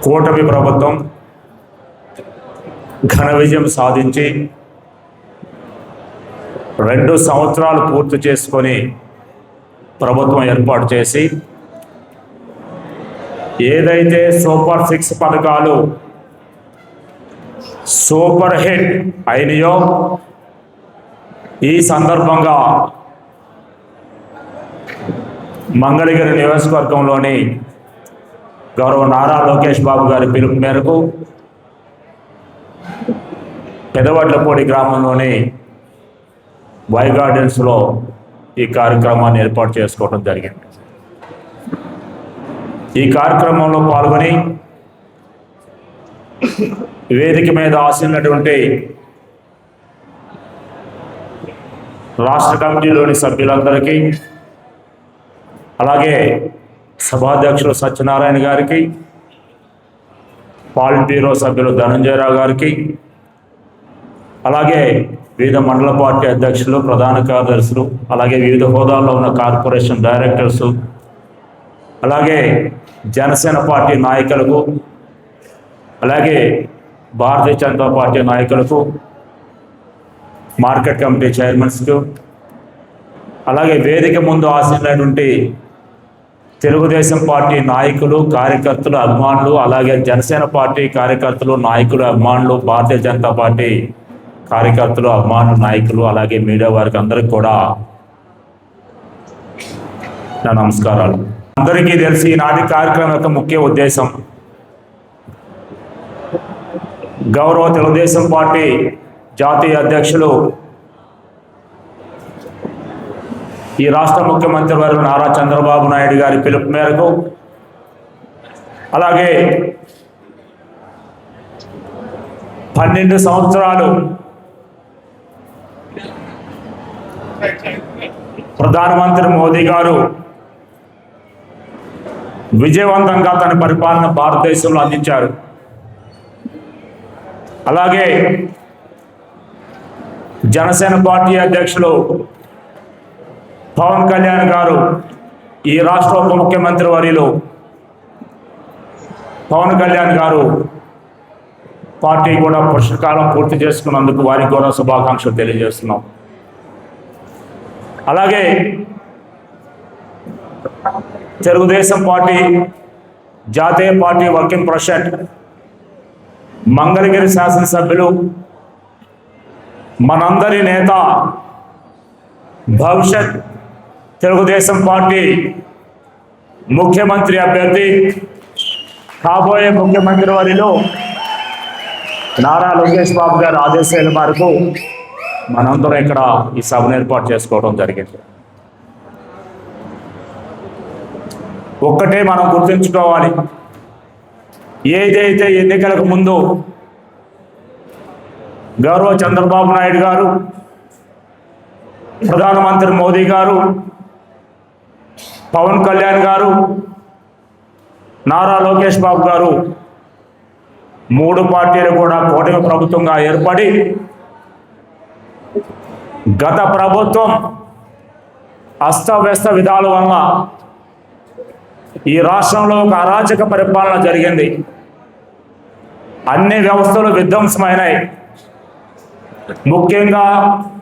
కూటమి ప్రభుత్వం ఘన విజయం సాధించి 2 సంవత్సరాలు పూర్తి చేసుకొని ప్రభుత్వం ఏర్పాటు చేసి ఏదైతే సూపర్ 6 పథకాలు సూపర్ హిట్ అయినాయో ఈ సందర్భంగా మంగళగిరి నియోజకవర్గంలోని గౌరవ నారా లోకేష్ బాబు గారి పిలుపు మేరకు పెదవడ్లపూడి గ్రామంలోని వై గార్డెన్స్లో ఈ కార్యక్రమాన్ని ఏర్పాటు చేసుకోవడం జరిగింది. ఈ కార్యక్రమంలో పాల్గొని వేదిక మీద ఆసీనున్నటువంటి రాష్ట్ర కమిటీలోని సభ్యులందరికీ, అలాగే సభాధ్యక్షులు సత్యనారాయణ గారికి, పాలిట్ బ్యూరో సభ్యులు ధనంజయరావు గారికి, అలాగే వివిధ మండల పార్టీ అధ్యక్షులు, ప్రధాన కార్యదర్శులు, అలాగే వివిధ హోదాల్లో ఉన్న కార్పొరేషన్ డైరెక్టర్సు, అలాగే జనసేన పార్టీ నాయకులకు, అలాగే భారతీయ జనతా పార్టీ నాయకులకు, మార్కెట్ కమిటీ చైర్మన్స్కు, అలాగే వేదిక ముందు ఆసీనులైనటువంటి తెలుగుదేశం పార్టీ నాయకులు, కార్యకర్తలు, అభిమానులు, అలాగే జనసేన పార్టీ కార్యకర్తలు, నాయకులు, అభిమానులు, భారతీయ జనతా పార్టీ కార్యకర్తలు, అభిమానులు, నాయకులు, అలాగే మీడియా వారికి అందరికీ కూడా నా నమస్కారాలు. అందరికీ తెలిసి ఈనాటి కార్యక్రమం యొక్క ముఖ్య ఉద్దేశం గౌరవ తెలుగుదేశం పార్టీ జాతీయ అధ్యక్షులు ఈ రాష్ట్ర ముఖ్యమంత్రి వర్యులు నారా చంద్రబాబు నాయుడు గారి పిలుపు మేరకు, అలాగే 12 సంవత్సరాలు ప్రధానమంత్రి మోదీ గారు విజయవంతంగా తన పరిపాలన భారతదేశంలో అందించారు. అలాగే జనసేన పార్టీ అధ్యక్షులు పవన్ కళ్యాణ్ గారు, ఈ రాష్ట్ర ఉప ముఖ్యమంత్రి వర్యులు పవన్ కళ్యాణ్ గారు పార్టీ కూడా పుష్కకాలం పూర్తి చేసుకున్నందుకు వారికి కూడా శుభాకాంక్షలు తెలియజేస్తున్నాం. అలాగే తెలుగుదేశం పార్టీ జాతీయ పార్టీ వర్కింగ్ ప్రెసిడెంట్, మంగళగిరి శాసనసభ్యులు, మనందరి నేత, భవిష్యత్ తెలుగుదేశం పార్టీ ముఖ్యమంత్రి అభ్యర్థి, కాబోయే ముఖ్యమంత్రి వర్యులు నారా లోకేష్ బాబు గారి ఆదేశాల మేరకు మనందరం ఇక్కడ ఈ సభను ఏర్పాటు చేసుకోవడం జరిగింది. ఒక్కటే మనం గుర్తుంచుకోవాలి, ఏదైతే ఎన్నికలకు ముందు గౌరవ చంద్రబాబు నాయుడు గారు, ప్రధానమంత్రి మోదీ గారు, పవన్ కళ్యాణ్ గారు, నారా లోకేష్ బాబు గారు 3 పార్టీలు కూడా కూటమి ప్రభుత్వంగా ఏర్పడి గత ప్రభుత్వం అస్తవ్యస్త విధాల వల్ల ఈ రాష్ట్రంలో ఒక అరాచక పరిపాలన జరిగింది. అన్ని వ్యవస్థలు విధ్వంసమైనాయి. ముఖ్యంగా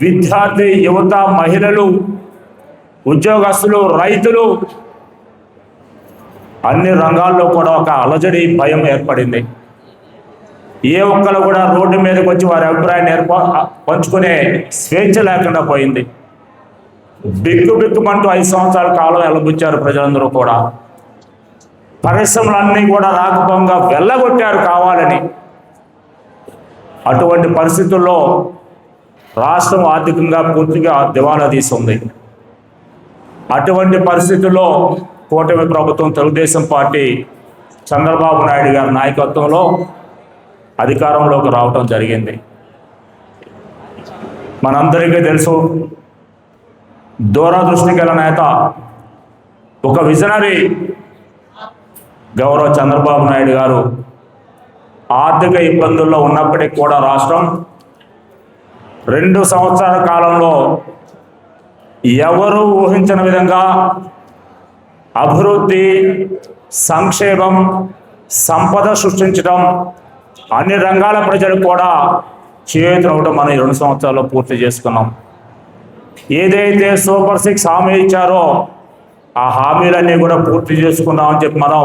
విద్యార్థి, యువత, మహిళలు, ఉద్యోగస్తులు, రైతులు, అన్ని రంగాల్లో కూడా ఒక అలజడి, భయం ఏర్పడింది. ఏ ఒక్కరు కూడా రోడ్డు మీదకి వచ్చి వారి అభిప్రాయాన్ని పంచుకునే స్వేచ్ఛ లేకుండా పోయింది. బిక్కుమంటూ 5 సంవత్సరాల కాలం వెలబుచ్చారు ప్రజలందరూ కూడా. పరిశ్రమలన్నీ కూడా రాకపోగా వెళ్ళగొట్టారు కావాలని. అటువంటి పరిస్థితుల్లో రాష్ట్రం ఆర్థికంగా పూర్తిగా దివాలా తీస్తుంది. అటువంటి పరిస్థితుల్లో కూటమి ప్రభుత్వం, తెలుగుదేశం పార్టీ చంద్రబాబు నాయుడు గారి నాయకత్వంలో అధికారంలోకి రావటం జరిగింది. మనందరికీ తెలుసు, దూరదృష్టి గల నేత, ఒక విజనరీ గౌరవ చంద్రబాబు నాయుడు గారు ఆర్థిక ఇబ్బందుల్లో ఉన్నప్పటికీ కూడా రాష్ట్రం 2 సంవత్సరాల కాలంలో ఎవరూ ఊహించని విధంగా అభివృద్ధి, సంక్షేమం, సంపద సృష్టించడం, అన్ని రంగాల ప్రజలు కూడా చేతులవడం మనం 2 సంవత్సరాల్లో పూర్తి చేసుకున్నాం. ఏదైతే సూపర్ 6 హామీ ఇచ్చారో ఆ హామీలన్నీ కూడా పూర్తి చేసుకున్నామని చెప్పి మనం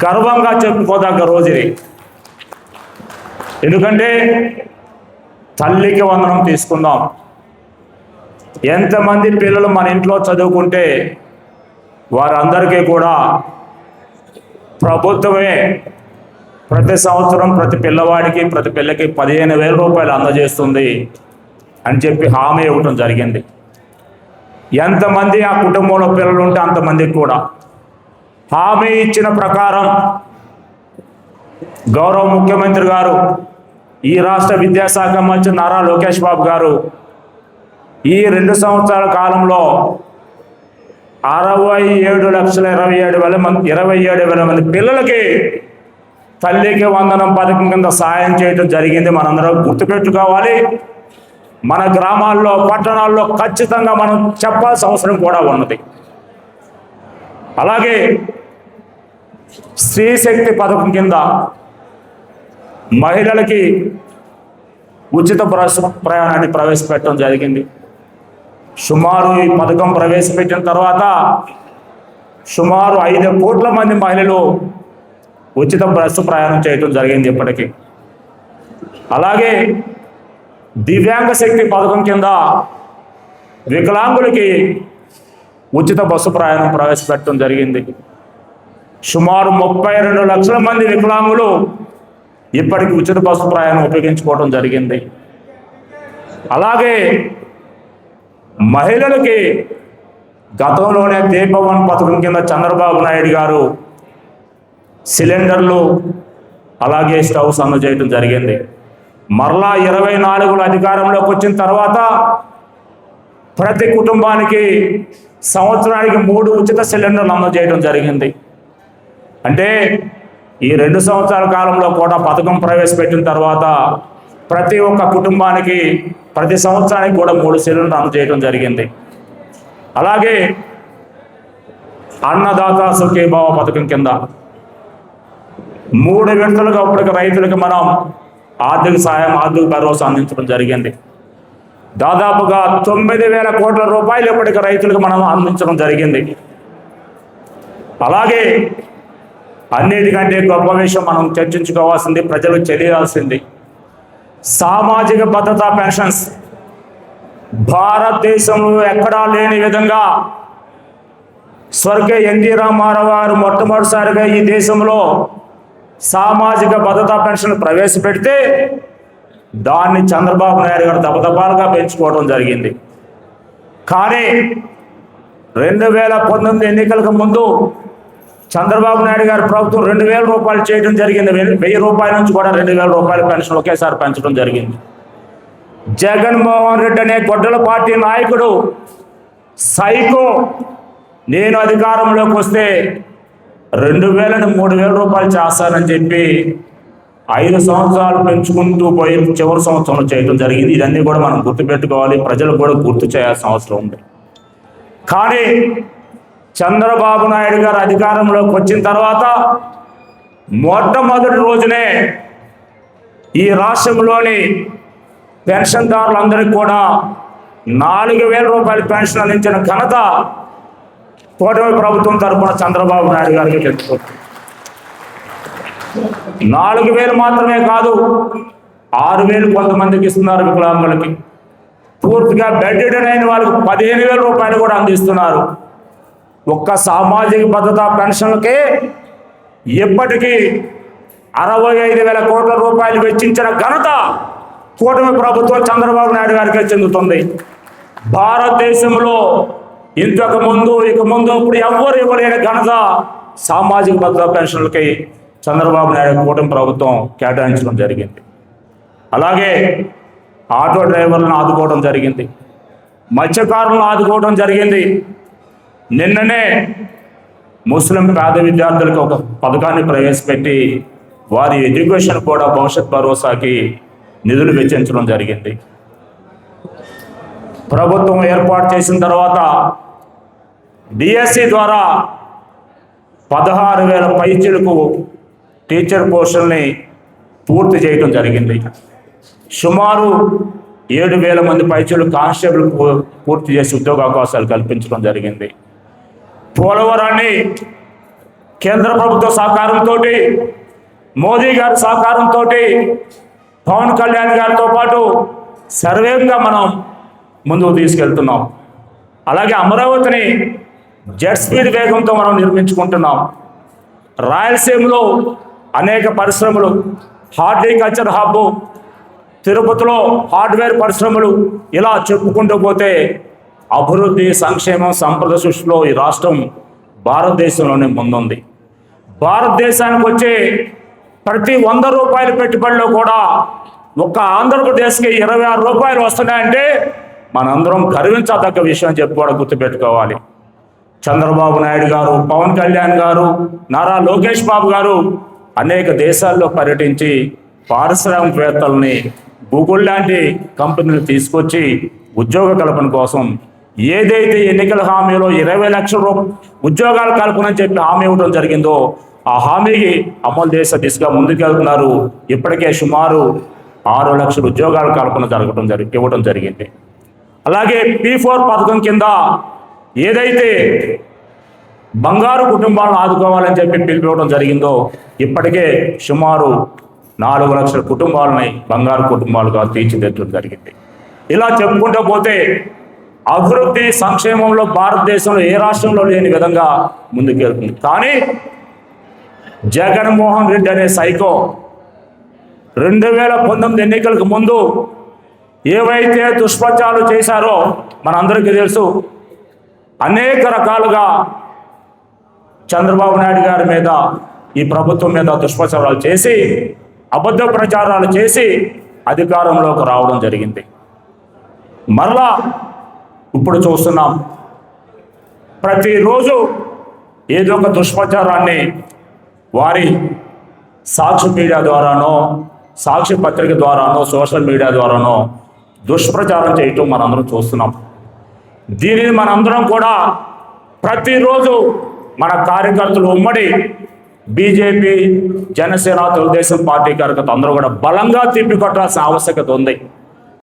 గర్వంగా చెప్పుకోదగ్గ రోజు ఇది. ఎందుకంటే తల్లికి వందనం తీసుకుందాం. ఎంతమంది పిల్లలు మన ఇంట్లో చదువుకుంటే వారందరికీ కూడా ప్రభుత్వమే ప్రతి సంవత్సరం ప్రతి పిల్లవాడికి ప్రతి పిల్లకి 15,000 రూపాయలు అందజేస్తుంది అని చెప్పి హామీ ఇవ్వటం జరిగింది. ఎంతమంది ఆ కుటుంబంలో పిల్లలు ఉంటే అంతమందికి కూడా హామీ ఇచ్చిన ప్రకారం గౌరవ ముఖ్యమంత్రి గారు, ఈ రాష్ట్ర విద్యాశాఖ మంత్రి నారా లోకేష్ బాబు గారు ఈ 2 సంవత్సరాల కాలంలో 67,27,000 మంది పిల్లలకి తల్లికి వందనం పథకం కింద సాయం చేయడం జరిగింది. మనందరం గుర్తుపెట్టుకోవాలి. మన గ్రామాల్లో పట్టణాల్లో ఖచ్చితంగా మనం చెప్పాల్సిన అవసరం కూడా ఉన్నది. అలాగే స్త్రీ శక్తి పథకం కింద మహిళలకి ఉచిత బస్సు ప్రయాణాన్ని ప్రవేశపెట్టడం జరిగింది. సుమారు ఈ పథకం ప్రవేశపెట్టిన తర్వాత సుమారు 5 కోట్ల మంది మహిళలు ఉచిత బస్సు ప్రయాణం చేయడం జరిగింది ఇప్పటికీ. అలాగే దివ్యాంగ శక్తి పథకం కింద వికలాంగులకి ఉచిత బస్సు ప్రయాణం ప్రవేశపెట్టడం జరిగింది. సుమారు 32 లక్షల మంది వికలాంగులు ఇప్పటికి ఉచిత బస్సు ప్రయాణం ఉపయోగించుకోవడం జరిగింది. అలాగే మహిళలకి గతంలోనే దీపవన్ పథకం కింద చంద్రబాబు నాయుడు గారు సిలిండర్లు అలాగే స్టవ్స్ అందజేయడం జరిగింది. మరలా 24 అధికారంలోకి వచ్చిన తర్వాత ప్రతి కుటుంబానికి సంవత్సరానికి 3 ఉచిత సిలిండర్లు అందజేయడం జరిగింది. అంటే ఈ 2 సంవత్సరాల కాలంలో కూడా పథకం ప్రవేశపెట్టిన తర్వాత ప్రతి ఒక్క కుటుంబానికి ప్రతి సంవత్సరానికి కూడా 3 సిలిండర్లు అందజేయడం జరిగింది. అలాగే అన్నదాత సుఖీభావ పథకం కింద 3 విడతలుగా ఇప్పటికి రైతులకు మనం ఆర్థిక సాయం, ఆర్థిక భరోసా అందించడం జరిగింది. దాదాపుగా 9,000 కోట్ల రూపాయలు ఇప్పటికి రైతులకు మనం అందించడం జరిగింది. అలాగే అన్నిటికంటే గొప్ప విషయం మనం చర్చించుకోవాల్సింది, ప్రజలకు తెలియాల్సింది, సామాజిక భద్రతా పెన్షన్స్ భారతదేశంలో ఎక్కడా లేని విధంగా స్వర్గీయ ఎన్టీ రామారావు గారు మొట్టమొదటిసారిగా ఈ దేశంలో సామాజిక భద్రతా పెన్షన్ ప్రవేశపెడితే దాన్ని చంద్రబాబు నాయుడు గారు దపదపాలుగా పెంచుకోవడం జరిగింది. కానీ 2019 ఎన్నికలకు ముందు చంద్రబాబు నాయుడు గారి ప్రభుత్వం 2,000 రూపాయలు చేయడం జరిగింది. 1,000 రూపాయల నుంచి కూడా 2,000 రూపాయల పెన్షన్ ఒకేసారి పెంచడం జరిగింది. జగన్మోహన్ రెడ్డి అనే గొడ్డల పార్టీ నాయకుడు సైకో నేను అధికారంలోకి వస్తే 2,000ని 3,000 రూపాయలు చేస్తానని చెప్పి 5 సంవత్సరాలు పెంచుకుంటూ పోయి చివరి సంవత్సరంలో చేయడం జరిగింది. ఇదన్నీ కూడా మనం గుర్తుపెట్టుకోవాలి, ప్రజలు కూడా గుర్తు చేయాల్సిన అవసరం ఉంది. కానీ చంద్రబాబు నాయుడు గారు అధికారంలోకి వచ్చిన తర్వాత మొట్టమొదటి రోజునే ఈ రాష్ట్రంలోని పెన్షన్దారులందరికీ కూడా 4,000 రూపాయల పెన్షన్ అందించిన ఘనత కూటమి ప్రభుత్వం తరఫున చంద్రబాబు నాయుడు గారికి చెప్పుకోవచ్చు. 4,000 మాత్రమే కాదు, 6,000 కొంతమందికి ఇస్తున్నారు వికలాంగులకి. పూర్తిగా బెడ్డెడ్ అయిన వాళ్ళకి 15,000 రూపాయలు కూడా అందిస్తున్నారు. ఒక్క సామాజిక భద్రతా పెన్షన్లకే ఇప్పటికీ 65,000 కోట్ల రూపాయలు వెచ్చించిన ఘనత కూటమి ప్రభుత్వం చంద్రబాబు నాయుడు గారికే చెందుతుంది. భారతదేశంలో ఇంతకు ముందు ఇక ముందు ఇప్పుడు ఎవ్వరు ఇవ్వలేని ఘనత సామాజిక భద్రతా పెన్షన్లకి చంద్రబాబు నాయుడు కూటమి ప్రభుత్వం కేటాయించడం జరిగింది. అలాగే ఆటో డ్రైవర్లను ఆదుకోవడం జరిగింది, మత్స్యకారులను ఆదుకోవడం జరిగింది. నిన్ననే ముస్లిం పేద విద్యార్థులకు ఒక పథకాన్ని ప్రవేశపెట్టి వారి ఎడ్యుకేషన్ కూడా భవిష్యత్ భరోసాకి నిధులు వెచ్చించడం జరిగింది. ప్రభుత్వం ఏర్పాటు చేసిన తర్వాత డిఎస్సి ద్వారా 16,000 పైచీలకు టీచర్ పోస్టుల్ని పూర్తి చేయడం జరిగింది. సుమారు 7,000 మంది పైచలు కానిస్టేబుల్ పూర్తి చేసి ఉద్యోగ అవకాశాలు కల్పించడం జరిగింది. పోలవరాన్ని కేంద్ర ప్రభుత్వ సహకారంతో, మోదీ గారి సహకారంతో, పవన్ కళ్యాణ్ గారితో పాటు సర్వేగా మనం ముందుకు తీసుకెళ్తున్నాం. అలాగే అమరావతిని జెట్ స్పీడ్ వేగంతో మనం నిర్మించుకుంటున్నాం. రాయలసీమలో అనేక పరిశ్రమలు, హార్టికల్చర్ హబ్, తిరుపతిలో హార్డ్వేర్ పరిశ్రమలు, ఇలా చెప్పుకుంటూ పోతే అభివృద్ధి, సంక్షేమం, సంపద సృష్టిలో ఈ రాష్ట్రం భారతదేశంలోనే ముందుంది. భారతదేశానికి వచ్చే ప్రతి 100 రూపాయల పెట్టుబడిలో కూడా ఒక్క ఆంధ్రప్రదేశ్కి 26 రూపాయలు వస్తున్నాయంటే మనందరం గర్వించదగ్గ విషయం చెప్పి కూడా గుర్తుపెట్టుకోవాలి. చంద్రబాబు నాయుడు గారు, పవన్ కళ్యాణ్ గారు, నారా లోకేష్ బాబు గారు అనేక దేశాల్లో పర్యటించి పారిశ్రామికవేత్తల్ని, గూగుల్ లాంటి కంపెనీలు తీసుకొచ్చి ఉద్యోగ కల్పన కోసం ఏదైతే ఎన్నికల హామీలో 20 లక్షల ఉద్యోగాలు కల్పనని చెప్పి హామీ ఇవ్వడం జరిగిందో ఆ హామీకి అమలు చేసే దిశగా ముందుకెళ్తున్నారు. ఇప్పటికే సుమారు 6 లక్షల ఉద్యోగాల కల్పన ఇవ్వడం జరిగింది. అలాగే P4 పథకం కింద ఏదైతే బంగారు కుటుంబాలను ఆదుకోవాలని చెప్పి పిలిపివ్వడం జరిగిందో ఇప్పటికే సుమారు 4 లక్షల కుటుంబాలని బంగారు కుటుంబాలుగా తీర్చిదిద్దడం జరిగింది. ఇలా చెప్పుకుంటూ పోతే అభివృద్ధి, సంక్షేమంలో భారతదేశంలో ఏ రాష్ట్రంలో లేని విధంగా ముందుకెళ్తుంది. కానీ జగన్మోహన్ రెడ్డి అనే సైకో 2019 ఎన్నికలకు ముందు ఏవైతే దుష్ప్రచారాలు చేశారో మనందరికీ తెలుసు. అనేక రకాలుగా చంద్రబాబు నాయుడు గారి మీద, ఈ ప్రభుత్వం మీద దుష్ప్రచారాలు చేసి, అబద్ధ ప్రచారాలు చేసి అధికారంలోకి రావడం జరిగింది. మరలా ఇప్పుడు చూస్తున్నాం, ప్రతిరోజు ఏదో ఒక దుష్ప్రచారాన్ని వారి సాక్షి మీడియా ద్వారానో, సాక్షి పత్రిక ద్వారానో, సోషల్ మీడియా ద్వారానో దుష్ప్రచారం చేయటం మనందరం చూస్తున్నాం. దీనిని మనందరం కూడా ప్రతిరోజు మన కార్యకర్తలు, ఉమ్మడి బీజేపీ, జనసేన, తెలుగుదేశం పార్టీ కార్యకర్తలు అందరూ కూడా బలంగా తిప్పికొట్టాల్సిన ఆవశ్యకత ఉంది.